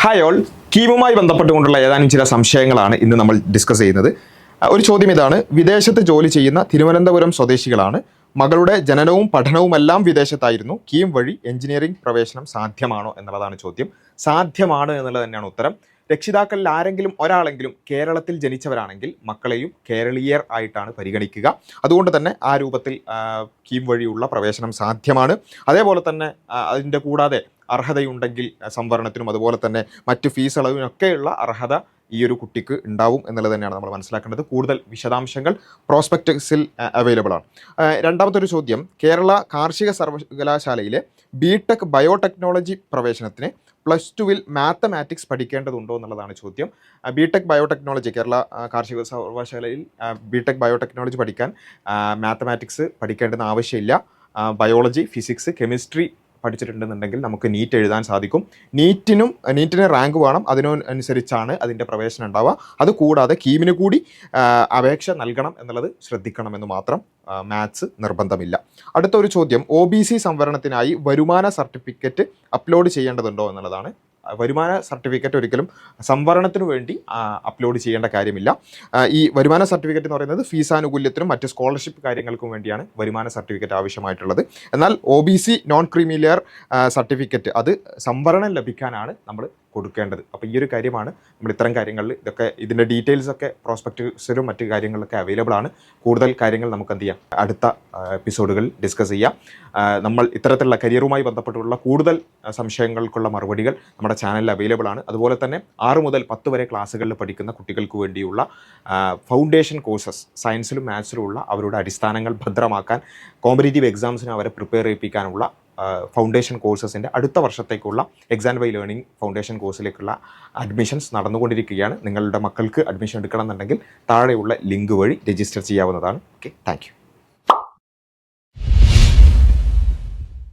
Hi all, കീമുമായി ബന്ധപ്പെട്ടുകൊണ്ടുള്ള ഏതാനും ചില സംശയങ്ങളാണ് ഇന്ന് നമ്മൾ ഡിസ്കസ് ചെയ്യുന്നത്. ഒരു ചോദ്യം ഇതാണ്: വിദേശത്ത് ജോലി ചെയ്യുന്ന തിരുവനന്തപുരം സ്വദേശികളാണ്. മകളുടെ ജനനവും പഠനവുമെല്ലാം വിദേശത്തായിരുന്നു. കീം വഴി എഞ്ചിനീയറിംഗ് പ്രവേശനം സാധ്യമാണോ എന്നുള്ളതാണ് ചോദ്യം. സാധ്യമാണ് എന്നുള്ളത് തന്നെയാണ് ഉത്തരം. രക്ഷിതാക്കളിൽ ആരെങ്കിലും ഒരാളെങ്കിലും കേരളത്തിൽ ജനിച്ചവരാണെങ്കിൽ മക്കളെയും കേരളീയർ ആയിട്ടാണ് പരിഗണിക്കുക. അതുകൊണ്ട് തന്നെ ആ രൂപത്തിൽ കീം വഴിയുള്ള പ്രവേശനം സാധ്യമാണ്. അതേപോലെ തന്നെ അതിൻ്റെ കൂടാതെ അർഹതയുണ്ടെങ്കിൽ സംവരണത്തിനും അതുപോലെ തന്നെ മറ്റ് ഫീസ് അളവിനൊക്കെയുള്ള അർഹത ഈ ഒരു കുട്ടിക്ക് ഉണ്ടാവും എന്നുള്ളത് തന്നെയാണ് നമ്മൾ മനസ്സിലാക്കേണ്ടത്. കൂടുതൽ വിശദാംശങ്ങൾ പ്രോസ്പെക്ടസിൽ അവൈലബിൾ ആണ്. രണ്ടാമത്തെ ഒരു ചോദ്യം: കേരള കാർഷിക സർവകലാശാലയിലെ ബിടെക് ബയോടെക്നോളജി പ്രവേശനത്തിന് +2 മാത്തമാറ്റിക്സ് പഠിക്കേണ്ടതുണ്ടോ എന്നുള്ളതാണ് ചോദ്യം. ബിടെക് ബയോടെക്നോളജി, കേരള കാർഷിക സർവകലാശാലയിൽ ബിടെക് ബയോടെക്നോളജി പഠിക്കാൻ മാത്തമാറ്റിക്സ് പഠിക്കേണ്ടെന്ന് ആവശ്യമില്ല. ബയോളജി, ഫിസിക്സ്, കെമിസ്ട്രി പഠിച്ചിട്ടുണ്ടെന്നുണ്ടെങ്കിൽ നമുക്ക് നീറ്റ് എഴുതാൻ സാധിക്കും. നീറ്റിന് റാങ്ക് വേണം, അതിനനുസരിച്ചാണ് അതിൻ്റെ പ്രവേശനം ഉണ്ടാവുക. അതുകൂടാതെ കീമിന് കൂടി അപേക്ഷ നൽകണം എന്നുള്ളത് ശ്രദ്ധിക്കണമെന്ന് മാത്രം. മാത്സ് നിർബന്ധമില്ല. അടുത്ത ഒരു ചോദ്യം: OBC സംവരണത്തിനായി വരുമാന സർട്ടിഫിക്കറ്റ് അപ്ലോഡ് ചെയ്യേണ്ടതുണ്ടോ എന്നുള്ളതാണ്. വരുമാന സർട്ടിഫിക്കറ്റ് ഒരിക്കലും സംവരണത്തിനു വേണ്ടി അപ്ലോഡ് ചെയ്യേണ്ട കാര്യമില്ല. ഈ വരുമാന സർട്ടിഫിക്കറ്റ് എന്ന് പറയുന്നത് ഫീസാനുകൂല്യത്തിനും മറ്റ് സ്കോളർഷിപ്പ് കാര്യങ്ങൾക്കും വേണ്ടിയാണ് വരുമാന സർട്ടിഫിക്കറ്റ് ആവശ്യമായിട്ടുള്ളത്. എന്നാൽ OBC non creamy layer certificate അത് സംവരണം ലഭിക്കാനാണ് നമ്മൾ കൊടുക്കേണ്ടത്. അപ്പോൾ ഈ ഒരു കാര്യമാണ് നമ്മൾ ഇത്തരം കാര്യങ്ങളിൽ ഇതിൻ്റെ ഡീറ്റെയിൽസ് ഒക്കെ പ്രോസ്പെക്ടസിലും മറ്റു കാര്യങ്ങളിലൊക്കെ അവൈലബിൾ ആണ്. കൂടുതൽ കാര്യങ്ങൾ നമുക്ക് എന്ത് ചെയ്യാം, അടുത്ത എപ്പിസോഡുകളിൽ ഡിസ്കസ് ചെയ്യാം. നമ്മൾ ഇത്തരത്തിലുള്ള കരിയറുമായി ബന്ധപ്പെട്ടുള്ള കൂടുതൽ സംശയങ്ങൾക്കുള്ള മറുപടികൾ നമ്മുടെ ചാനലിൽ അവൈലബിൾ ആണ്. അതുപോലെ തന്നെ 6 മുതൽ 10 വരെ ക്ലാസ്സുകളിൽ പഠിക്കുന്ന കുട്ടികൾക്ക് വേണ്ടിയുള്ള ഫൗണ്ടേഷൻ കോഴ്സസ്, സയൻസിലും മാത്സിലും ഉള്ള അവരുടെ അടിസ്ഥാനങ്ങൾ ഭദ്രമാക്കാൻ, കോമ്പറ്റേറ്റീവ് എക്സാംസിന് അവരെ പ്രിപ്പയർ ചെയ്യിപ്പിക്കാനുള്ള ഫൗണ്ടേഷൻ കോഴ്സസിൻ്റെ അടുത്ത വർഷത്തേക്കുള്ള എക്സാം ബൈ ലേണിംഗ് ഫൗണ്ടേഷൻ കോഴ്സിലേക്കുള്ള അഡ്മിഷൻസ് നടന്നുകൊണ്ടിരിക്കുകയാണ്. നിങ്ങളുടെ മക്കൾക്ക് അഡ്മിഷൻ എടുക്കണം എന്നുണ്ടെങ്കിൽ താഴെയുള്ള ലിങ്ക് വഴി രജിസ്റ്റർ ചെയ്യാവുന്നതാണ്. Okay, thank you.